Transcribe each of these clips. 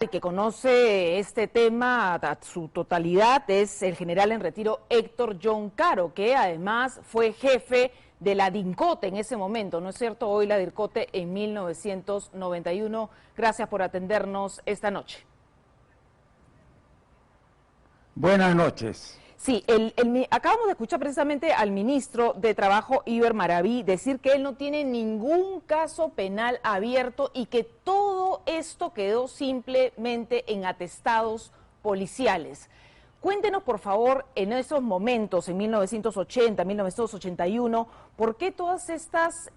El que conoce este tema a su totalidad es el general en retiro Héctor John Caro, que además fue jefe de la DINCOTE en ese momento, ¿no es cierto? Hoy la DINCOTE en 1991. Gracias por atendernos esta noche. Buenas noches. Sí, acabamos de escuchar precisamente al ministro de Trabajo, Iber Maraví, decir que él no tiene ningún caso penal abierto y que todo esto quedó simplemente en atestados policiales. Cuéntenos, por favor, en esos momentos, en 1980, 1981, ¿por qué todas estas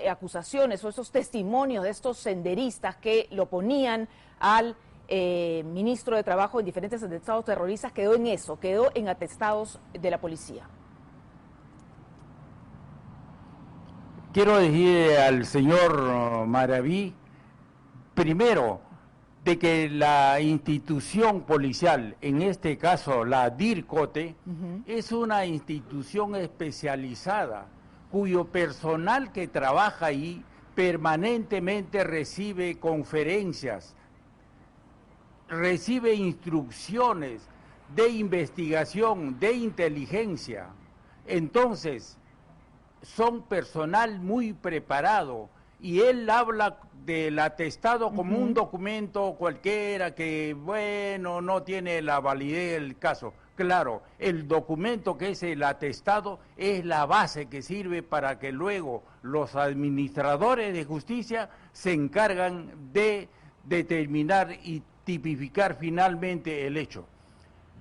acusaciones o esos testimonios de estos senderistas que lo ponían al ministro de Trabajo en diferentes atestados terroristas quedó en eso, quedó en atestados de la policía? Quiero decir al señor Maraví, primero, de que la institución policial, en este caso la DIRCOTE, es una institución especializada, cuyo personal que trabaja ahí permanentemente recibe conferencias, recibe instrucciones de investigación, de inteligencia. Entonces, son personal muy preparado y él habla del atestado como un documento cualquiera que, bueno, no tiene la validez del caso. Claro, el documento que es el atestado es la base que sirve para que luego los administradores de justicia se encargan de determinar y tipificar finalmente el hecho.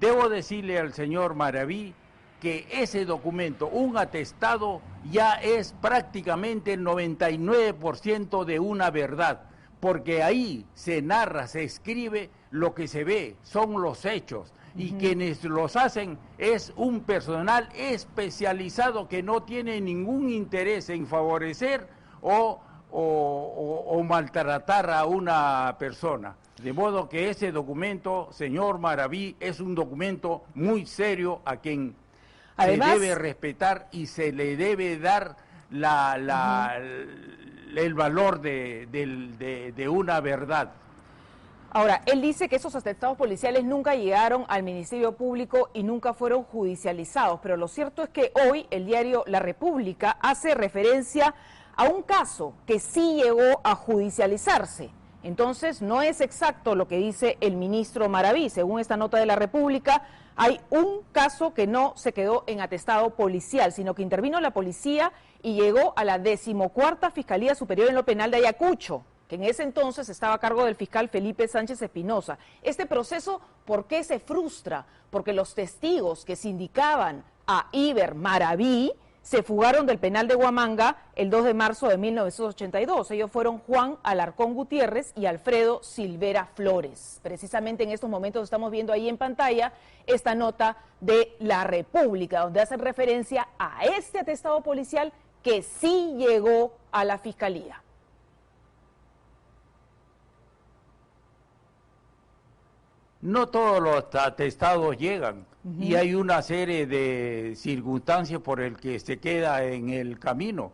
Debo decirle al señor Maraví que ese documento, un atestado, ya es prácticamente el 99% de una verdad, porque ahí se narra, se escribe lo que se ve, son los hechos, y quienes los hacen es un personal especializado que no tiene ningún interés en favorecer o maltratar a una persona. De modo que ese documento, señor Maraví, es un documento muy serio a quien además se debe respetar y se le debe dar el valor de una verdad. Ahora, él dice que esos atestados policiales nunca llegaron al Ministerio Público y nunca fueron judicializados, pero lo cierto es que hoy el diario La República hace referencia a un caso que sí llegó a judicializarse. Entonces, no es exacto lo que dice el ministro Maraví. Según esta nota de La República, hay un caso que no se quedó en atestado policial, sino que intervino la policía y llegó a la 14ª Fiscalía Superior en lo Penal de Ayacucho, que en ese entonces estaba a cargo del fiscal Felipe Sánchez Espinosa. Este proceso, ¿por qué se frustra? Porque los testigos que sindicaban a Iber Maraví se fugaron del penal de Huamanga el 2 de marzo de 1982. Ellos fueron Juan Alarcón Gutiérrez y Alfredo Silvera Flores. Precisamente en estos momentos estamos viendo ahí en pantalla esta nota de La República, donde hacen referencia a este atestado policial que sí llegó a la Fiscalía. No todos los atestados llegan y hay una serie de circunstancias por el que se queda en el camino.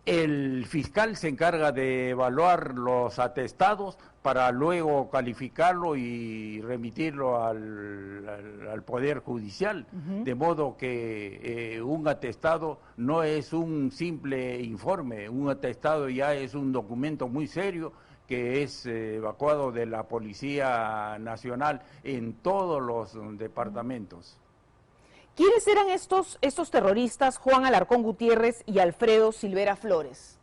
El fiscal se encarga de evaluar los atestados para luego calificarlo y remitirlo al Poder Judicial, de modo que un atestado no es un simple informe, un atestado ya es un documento muy serio que es evacuado de la Policía Nacional en todos los departamentos. ¿Quiénes eran estos terroristas, Juan Alarcón Gutiérrez y Alfredo Silvera Flores?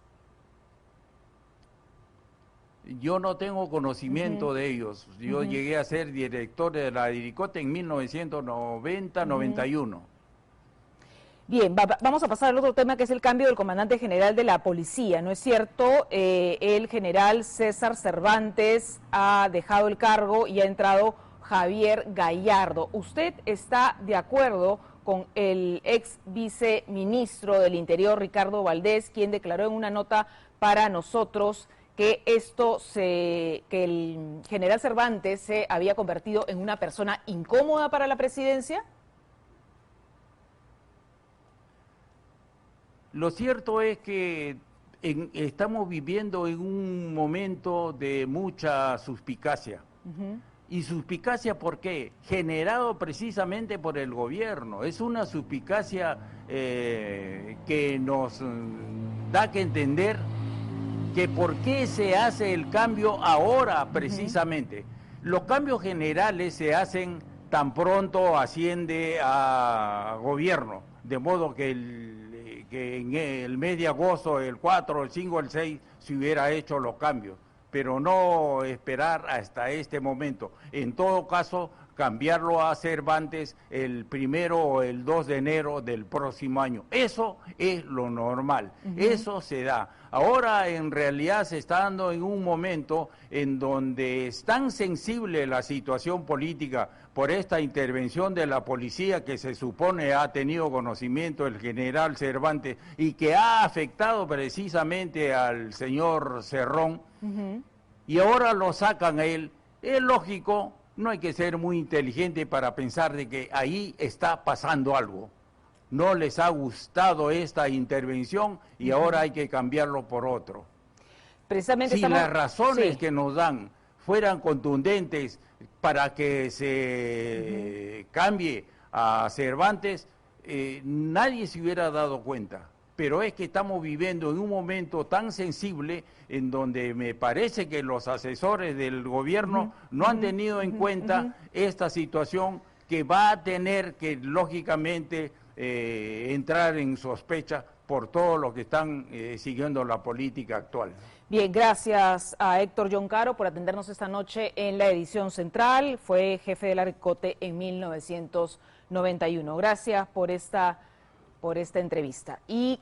Yo no tengo conocimiento de ellos. Yo llegué a ser director de la DIRCOTE en 1990-91. Bien, vamos a pasar al otro tema, que es el cambio del comandante general de la policía. ¿No es cierto? El general César Cervantes ha dejado el cargo y ha entrado Javier Gallardo. ¿Usted está de acuerdo con el ex viceministro del Interior, Ricardo Valdés, quien declaró en una nota para nosotros que que el general Cervantes se había convertido en una persona incómoda para la presidencia? Lo cierto es que estamos viviendo en un momento de mucha suspicacia. ¿Y suspicacia por qué? Generado precisamente por el gobierno. Es una suspicacia que nos da que entender que por qué se hace el cambio ahora precisamente. Los cambios generales se hacen tan pronto asciende a gobierno, de modo que en el mes de agosto, el 4, el 5, el 6, se hubiera hecho los cambios, pero no esperar hasta este momento. En todo caso, cambiarlo a Cervantes el 1 o el 2 de enero del próximo año. Eso es lo normal, eso se da. Ahora en realidad se está dando en un momento en donde es tan sensible la situación política por esta intervención de la policía que se supone ha tenido conocimiento el general Cervantes y que ha afectado precisamente al señor Cerrón, y ahora lo sacan a él. Es lógico. No hay que ser muy inteligente para pensar de que ahí está pasando algo. No les ha gustado esta intervención y ahora hay que cambiarlo por otro. Precisamente si las razones que nos dan fueran contundentes para que se cambie a Cervantes, nadie se hubiera dado cuenta. Pero es que estamos viviendo en un momento tan sensible en donde me parece que los asesores del gobierno no han tenido en cuenta esta situación que va a tener que, lógicamente, entrar en sospecha por todo lo que están siguiendo la política actual. Bien, gracias a Héctor John Caro por atendernos esta noche en la edición central. Fue jefe del Arcote en 1991. Gracias por esta entrevista. Y